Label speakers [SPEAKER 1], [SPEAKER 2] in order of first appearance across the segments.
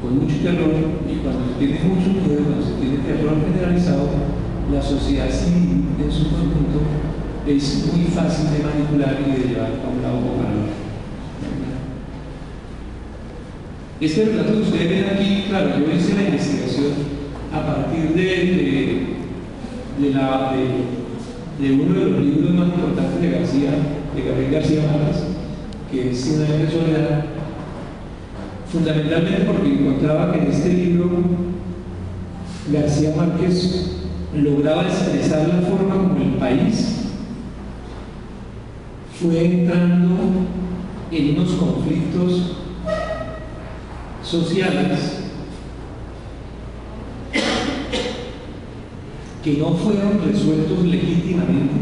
[SPEAKER 1] con mucho terror, y cuando se tiene mucho miedo, cuando se tiene terror generalizado, la sociedad civil en su conjunto es muy fácil de manipular y de llevar a un lado o para el otro. Este relato que ustedes ven aquí, claro, yo hice la investigación a partir de uno de los libros más importantes de Gabriel García Márquez, que es Cien años de soledad, fundamentalmente porque encontraba que en este libro García Márquez lograba expresar la forma como el país fue entrando en unos conflictos sociales que no fueron resueltos legítimamente.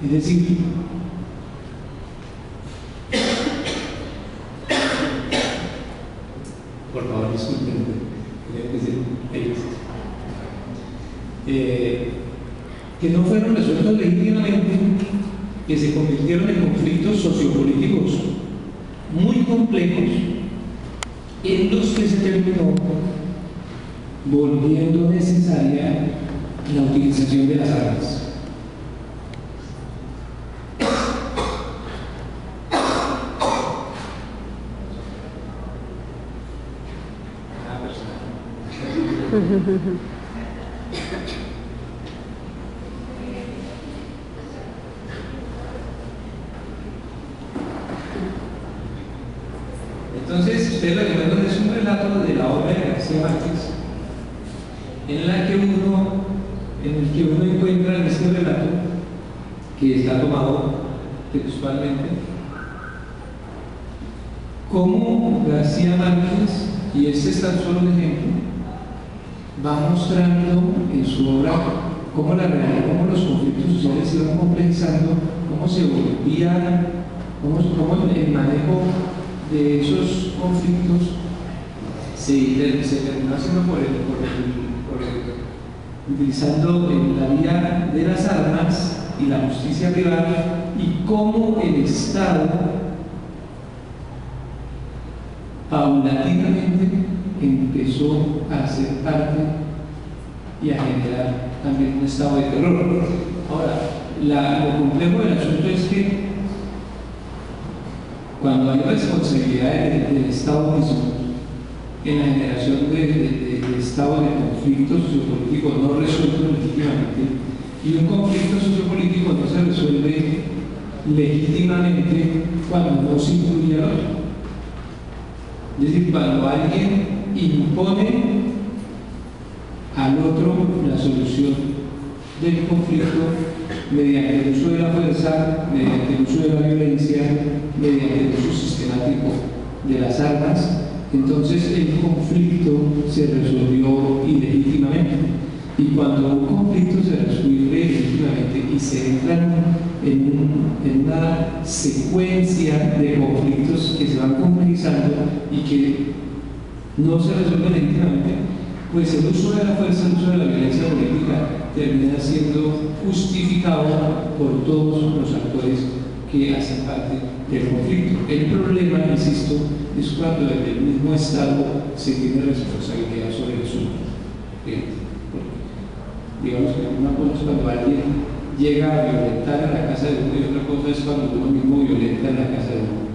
[SPEAKER 1] Es decir, por favor, disculpen, que no fueron resueltos legítimamente, que se convirtieron en conflictos sociopolíticos muy complejos, en los que se terminó volviendo necesaria la utilización de las armas. Entonces, ustedes lo que ven es un relato de la obra de García Márquez, en el que uno encuentra en este relato, que está tomado textualmente, cómo García Márquez, y este es tan solo un ejemplo, va mostrando en su obra cómo la realidad, cómo los conflictos sociales se iban complejizando, cómo se volvía, cómo el manejo de esos conflictos se terminó haciendo utilizando la vía de las armas y la justicia privada, y cómo el Estado paulatinamente empezó a hacer parte y a generar también un estado de terror. Ahora, lo complejo del asunto es que cuando hay responsabilidad del Estado mismo en la generación de estados de conflictos sociopolíticos no resueltos legítimamente, y un conflicto sociopolítico no se resuelve legítimamente cuando no se incluye al otro. Es decir, cuando alguien impone al otro la solución del conflicto mediante el uso de la fuerza, mediante el uso de la violencia, mediante el uso sistemático de las armas, entonces el conflicto se resolvió ilegítimamente. Y cuando un conflicto se resuelve ilegítimamente y se entra en una secuencia de conflictos que se van complejizando y que no se resuelven legítimamente, pues el uso de la fuerza, el uso de la violencia política termina siendo justificado por todos los actores que hacen parte del conflicto. El problema, insisto, es cuando desde el mismo Estado se tiene responsabilidad sobre el asunto. Digamos que una cosa es cuando alguien llega a violentar en la casa de uno, y otra cosa es cuando uno mismo violenta en la casa de uno.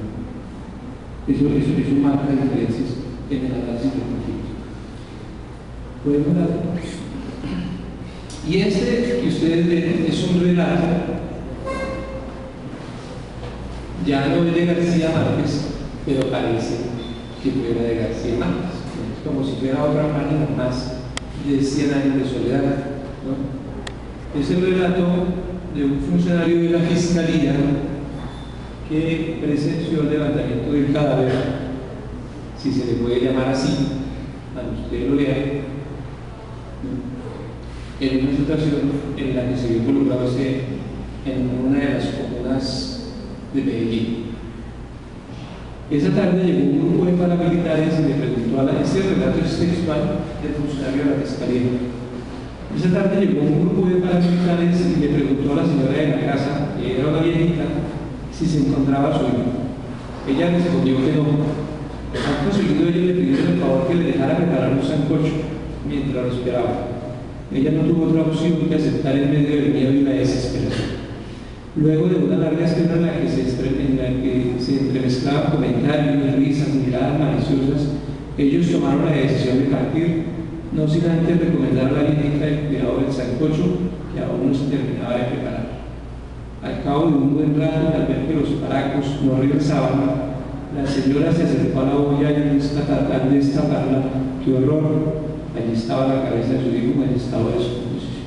[SPEAKER 1] Eso marca diferencias en el análisis del conflicto. ¿Podemos dar? Y este que ustedes ven es un relato, ya no es de García Márquez, pero parece que fuera de García Márquez. Es como si fuera otra página más de 100 años de soledad, ¿no? Es el relato de un funcionario de la Fiscalía que presenció el levantamiento del cadáver, si se le puede llamar así, cuando ustedes lo lean, en una situación en la que se vio involucrado en una de las comunas de Medellín. Esa tarde llegó un grupo de paramilitares y le preguntó este relato es textual del funcionario de la Fiscalía. Esa tarde llegó un grupo de paramilitares y le preguntó a la señora de la casa, que era una viejita, si se encontraba su hijo. Ella respondió que no. Acto seguido sancocho mientras lo esperaba. Ella no tuvo otra opción que aceptar en medio del miedo y la desesperación. Luego de una larga espera en la que se entremezclaban comentarios, risas, miradas maliciosas, ellos tomaron la decisión de partir, no sin antes recomendar la lírica del cuidado del sancocho que aún no se terminaba de preparar. Al cabo de un buen rato, al ver que los paracos no regresaban, la señora se acercó a la olla y al destaparla, ¡qué horror! Allí estaba la cabeza de su hijo en estado de descomposición.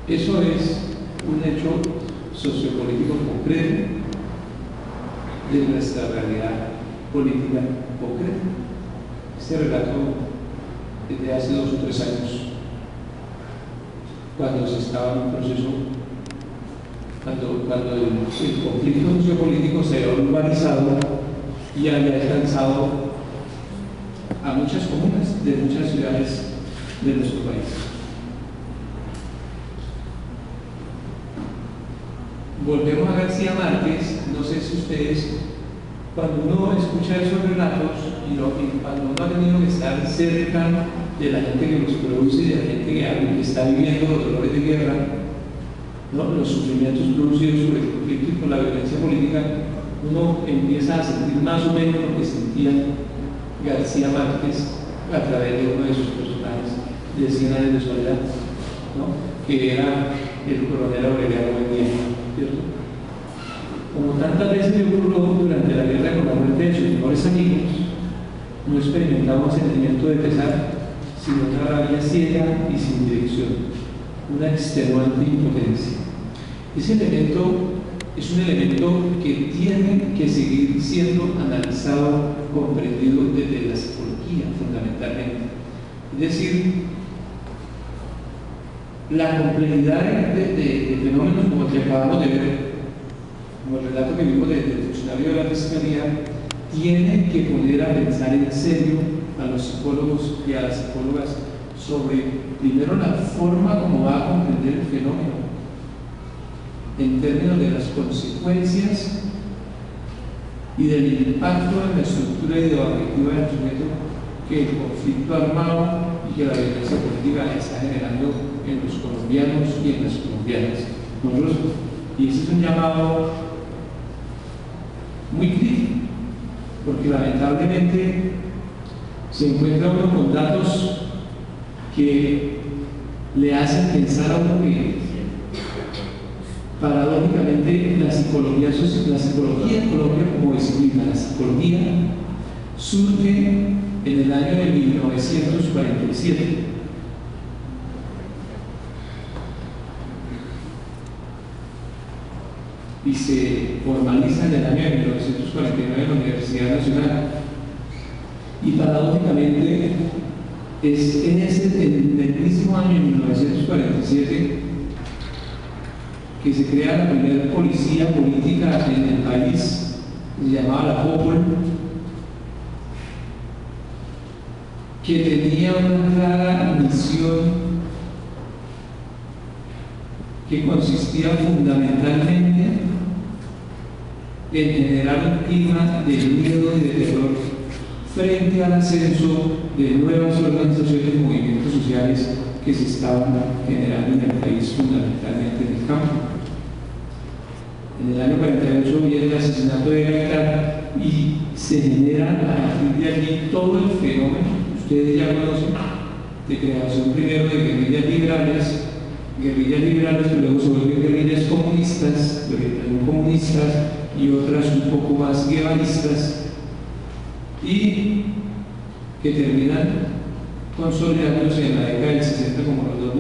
[SPEAKER 1] Eso es un hecho sociopolítico concreto de nuestra realidad política concreta. Este relato desde hace 2 o 3 años, cuando se estaba en un proceso, cuando el conflicto sociopolítico se había urbanizado y había alcanzado a muchas comunas de muchas ciudades de nuestro país. Volvemos a García Márquez. No sé si ustedes, cuando uno escucha esos relatos y cuando uno ha tenido que estar cerca de la gente que los produce y de la gente que está viviendo los dolores de guerra, ¿no?, los sufrimientos producidos por el conflicto y por la violencia política, uno empieza a sentir más o menos lo que sentía García Márquez a través de uno de sus personajes de 100 años de soledad, ¿no?, que era el coronel Aureliano Buendía, ¿cierto? Como tantas veces le ocurrió durante la guerra con la muerte de sus mejores amigos, no experimentaba un sentimiento de pesar, sino una rabia ciega y sin dirección, una extenuante impotencia. Ese elemento es un elemento que tiene que seguir siendo analizado, comprendido desde la psicología fundamentalmente. Es decir, la complejidad de fenómenos como el que acabamos de ver, como el relato que vimos del funcionario de la Fiscalía, tiene que poner a pensar en serio a los psicólogos y a las psicólogas sobre, primero, la forma como va a comprender el fenómeno en términos de las consecuencias y del impacto en la estructura ideológica del sujeto que el conflicto armado y que la violencia política está generando en los colombianos y en las colombianas. Y ese es un llamado muy crítico, porque lamentablemente se encuentra uno con datos que le hacen pensar a uno que paradójicamente la psicología en Colombia como disciplina, la psicología, surge en el año de 1947. Y se formaliza en el año de 1949 en la Universidad Nacional. Y paradójicamente es en el mismo año, en 1947, que se crea la primera policía política en el país, que se llamaba la POPOL, que tenía una clara misión que consistía fundamentalmente en generar un clima de miedo y de terror frente al ascenso de nuevas organizaciones y movimientos sociales que se estaban generando en el país, fundamentalmente en el campo. En el año 48 viene el asesinato de Gaitán y se genera a partir de allí todo el fenómeno, ustedes ya conocen, de creación primero de guerrillas liberales, que luego se vuelven guerrillas comunistas, y otras un poco más guevaristas, y que terminan consolidándose en la década del 60 como los dos